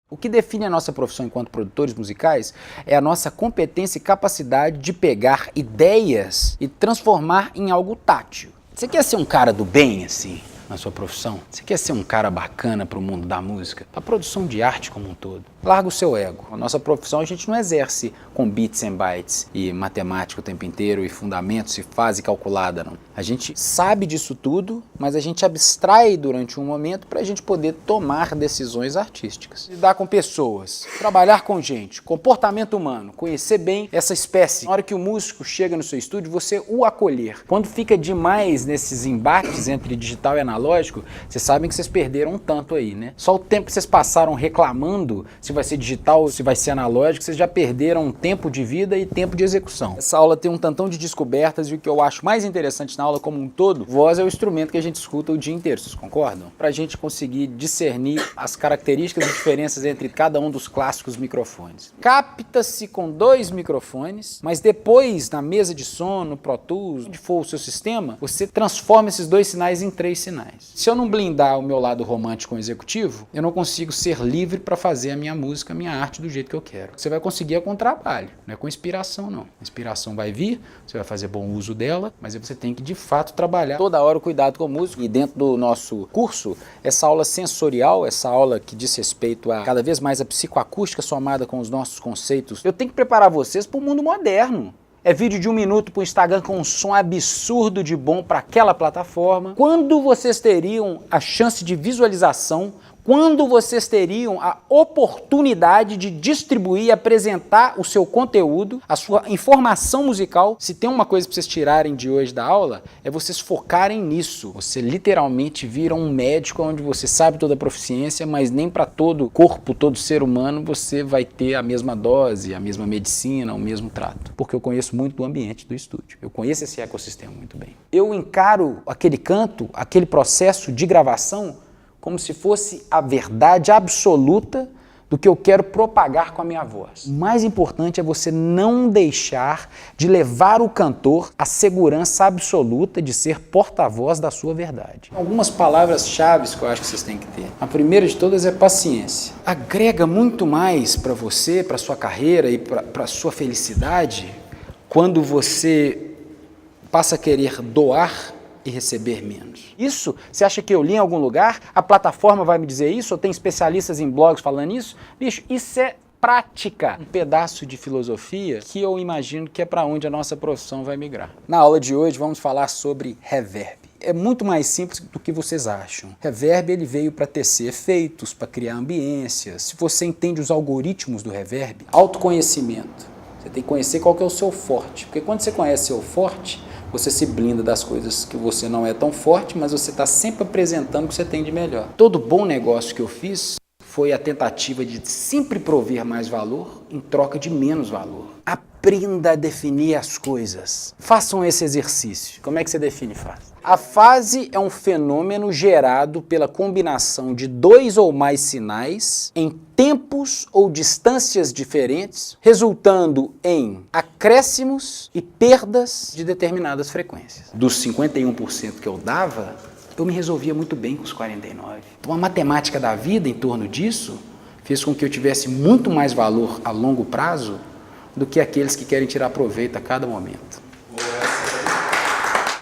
O que define a nossa profissão enquanto produtores musicais é a nossa competência e capacidade de pegar ideias e transformar em algo tátil. Você quer ser um cara do bem, assim, na sua profissão? Você quer ser um cara bacana para o mundo da música? A produção de arte como um todo. Larga o seu ego. A nossa profissão a gente não exerce com bits and bytes e matemática o tempo inteiro e fundamentos e fase calculada, não. A gente sabe disso tudo, mas a gente abstrai durante um momento para a gente poder tomar decisões artísticas. Lidar com pessoas, trabalhar com gente, comportamento humano, conhecer bem essa espécie. Na hora que o músico chega no seu estúdio, você o acolher. Quando fica demais nesses embates entre digital e analógico, vocês sabem que vocês perderam um tanto aí, né? Só o tempo que vocês passaram reclamando se vai ser digital ou se vai ser analógico, vocês já perderam tempo de vida e tempo de execução. Essa aula tem um tantão de descobertas e o que eu acho mais interessante na aula como um todo, voz é o instrumento que a gente escuta o dia inteiro, vocês concordam? Pra gente conseguir discernir as características e diferenças entre cada um dos clássicos microfones. Capta-se com 2 microfones, mas depois na mesa de som, no Pro Tools, onde for o seu sistema, você transforma esses 2 sinais em 3 sinais. Se eu não blindar o meu lado romântico executivo, eu não consigo ser livre para fazer a minha música, a minha arte do jeito que eu quero. Você vai conseguir é com trabalho, não é com inspiração não. A inspiração vai vir, você vai fazer bom uso dela, mas aí você tem que de fato trabalhar toda hora o cuidado com o músico. E dentro do nosso curso, essa aula sensorial, essa aula que diz respeito a cada vez mais a psicoacústica somada com os nossos conceitos, eu tenho que preparar vocês para o mundo moderno. É vídeo de 1 minuto para o Instagram com um som absurdo de bom para aquela plataforma. Quando vocês teriam a chance de visualização, quando vocês teriam a oportunidade de distribuir e apresentar o seu conteúdo, a sua informação musical. Se tem uma coisa para vocês tirarem de hoje da aula, é vocês focarem nisso. Você literalmente vira um médico onde você sabe toda a proficiência, mas nem para todo corpo, todo ser humano, você vai ter a mesma dose, a mesma medicina, o mesmo trato. Porque eu conheço muito do ambiente do estúdio. Eu conheço esse ecossistema muito bem. Eu encaro aquele canto, aquele processo de gravação, como se fosse a verdade absoluta do que eu quero propagar com a minha voz. O mais importante é você não deixar de levar o cantor à segurança absoluta de ser porta-voz da sua verdade. Algumas palavras-chave que eu acho que vocês têm que ter. A primeira de todas é paciência. Agrega muito mais para você, para sua carreira e para a sua felicidade quando você passa a querer doar e receber menos. Isso, você acha que eu li em algum lugar? A plataforma vai me dizer isso? Ou tem especialistas em blogs falando isso? Bicho, isso é prática. Um pedaço de filosofia que eu imagino que é para onde a nossa profissão vai migrar. Na aula de hoje vamos falar sobre reverb. É muito mais simples do que vocês acham. Reverb ele veio para tecer efeitos, para criar ambiências. Se você entende os algoritmos do reverb, autoconhecimento. Você tem que conhecer qual que é o seu forte. Porque quando você conhece seu forte, você se blinda das coisas que você não é tão forte, mas você está sempre apresentando o que você tem de melhor. Todo bom negócio que eu fiz foi a tentativa de sempre prover mais valor em troca de menos valor. Aprenda a definir as coisas. Façam esse exercício. Como é que você define fase? A fase é um fenômeno gerado pela combinação de 2 ou mais sinais em tempos ou distâncias diferentes, resultando em acréscimos e perdas de determinadas frequências. Dos 51% que eu dava, eu me resolvia muito bem com os 49%. Então a matemática da vida em torno disso fez com que eu tivesse muito mais valor a longo prazo do que aqueles que querem tirar proveito a cada momento.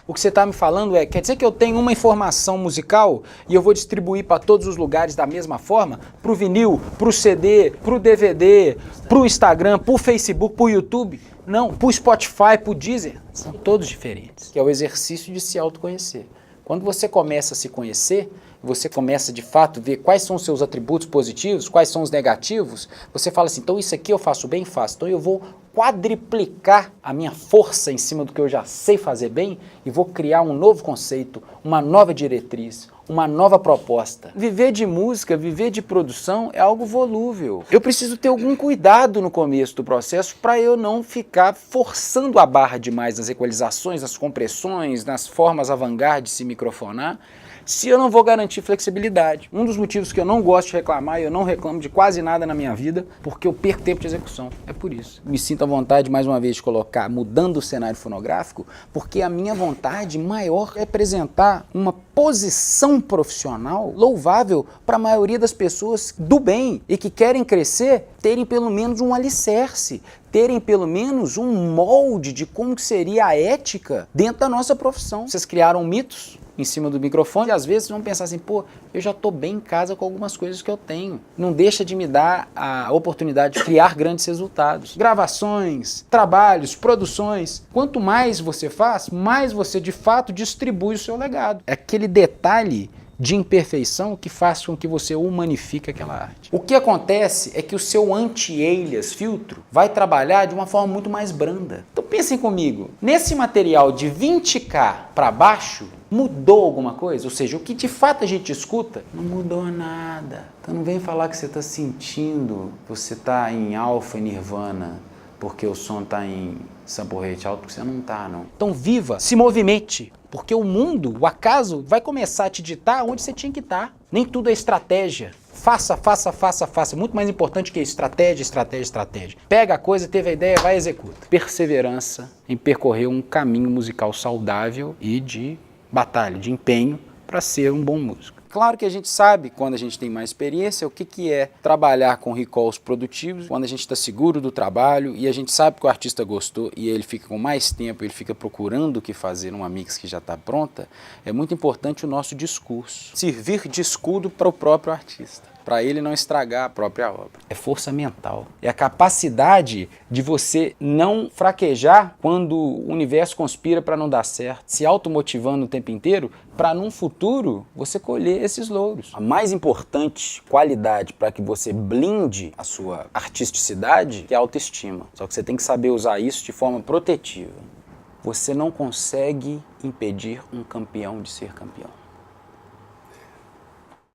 O que você está me falando quer dizer que eu tenho uma informação musical e eu vou distribuir para todos os lugares da mesma forma? Para o vinil, para o CD, para o DVD, para o Instagram, para o Facebook, para o YouTube? Não, para o Spotify, para o Deezer. São todos diferentes. Que é o exercício de se autoconhecer. Quando você começa a se conhecer, você começa de fato a ver quais são os seus atributos positivos, quais são os negativos, você fala assim, então isso aqui eu faço bem, faço, então eu vou quadriplicar a minha força em cima do que eu já sei fazer bem e vou criar um novo conceito, uma nova diretriz, uma nova proposta. Viver de música, viver de produção é algo volúvel. Eu preciso ter algum cuidado no começo do processo para eu não ficar forçando a barra demais nas equalizações, nas compressões, nas formas avant-garde de se microfonar, se eu não vou garantir flexibilidade. Um dos motivos que eu não gosto de reclamar, e eu não reclamo de quase nada na minha vida, porque eu perco tempo de execução. É por isso. Me sinto à vontade, mais uma vez, de colocar, mudando o cenário fonográfico, porque a minha vontade maior é apresentar uma posição profissional louvável para a maioria das pessoas do bem e que querem crescer, terem pelo menos um alicerce, terem pelo menos um molde de como seria a ética dentro da nossa profissão. Vocês criaram mitos em cima do microfone e às vezes vão pensar assim, pô, eu já estou bem em casa com algumas coisas que eu tenho. Não deixa de me dar a oportunidade de criar grandes resultados. Gravações, trabalhos, produções. Quanto mais você faz, mais você de fato distribui o seu legado. É aquele detalhe de imperfeição que faz com que você humanifique aquela arte. O que acontece é que o seu anti-alias filtro vai trabalhar de uma forma muito mais branda. Então pensem comigo, nesse material de 20K para baixo, mudou alguma coisa? Ou seja, o que de fato a gente escuta, não mudou nada. Então não vem falar que você está sentindo, você está em alfa e nirvana, porque o som está em sample rate alto, porque você não está, não. Então viva, se movimente, porque o mundo, o acaso, vai começar a te ditar onde você tinha que estar. Nem tudo é estratégia. Faça, faça, faça, faça. Muito mais importante que estratégia, estratégia, estratégia. Pega a coisa, teve a ideia, vai e executa. Perseverança em percorrer um caminho musical saudável e de batalha, de empenho para ser um bom músico. Claro que a gente sabe, quando a gente tem mais experiência, o que é trabalhar com recalls produtivos, quando a gente está seguro do trabalho e a gente sabe que o artista gostou e ele fica com mais tempo, ele fica procurando o que fazer numa mix que já está pronta, é muito importante o nosso discurso. Servir de escudo para o próprio artista, para ele não estragar a própria obra. É força mental. É a capacidade de você não fraquejar quando o universo conspira para não dar certo, se automotivando o tempo inteiro para num futuro você colher esses louros. A mais importante qualidade para que você blinde a sua artisticidade é a autoestima. Só que você tem que saber usar isso de forma protetiva. Você não consegue impedir um campeão de ser campeão.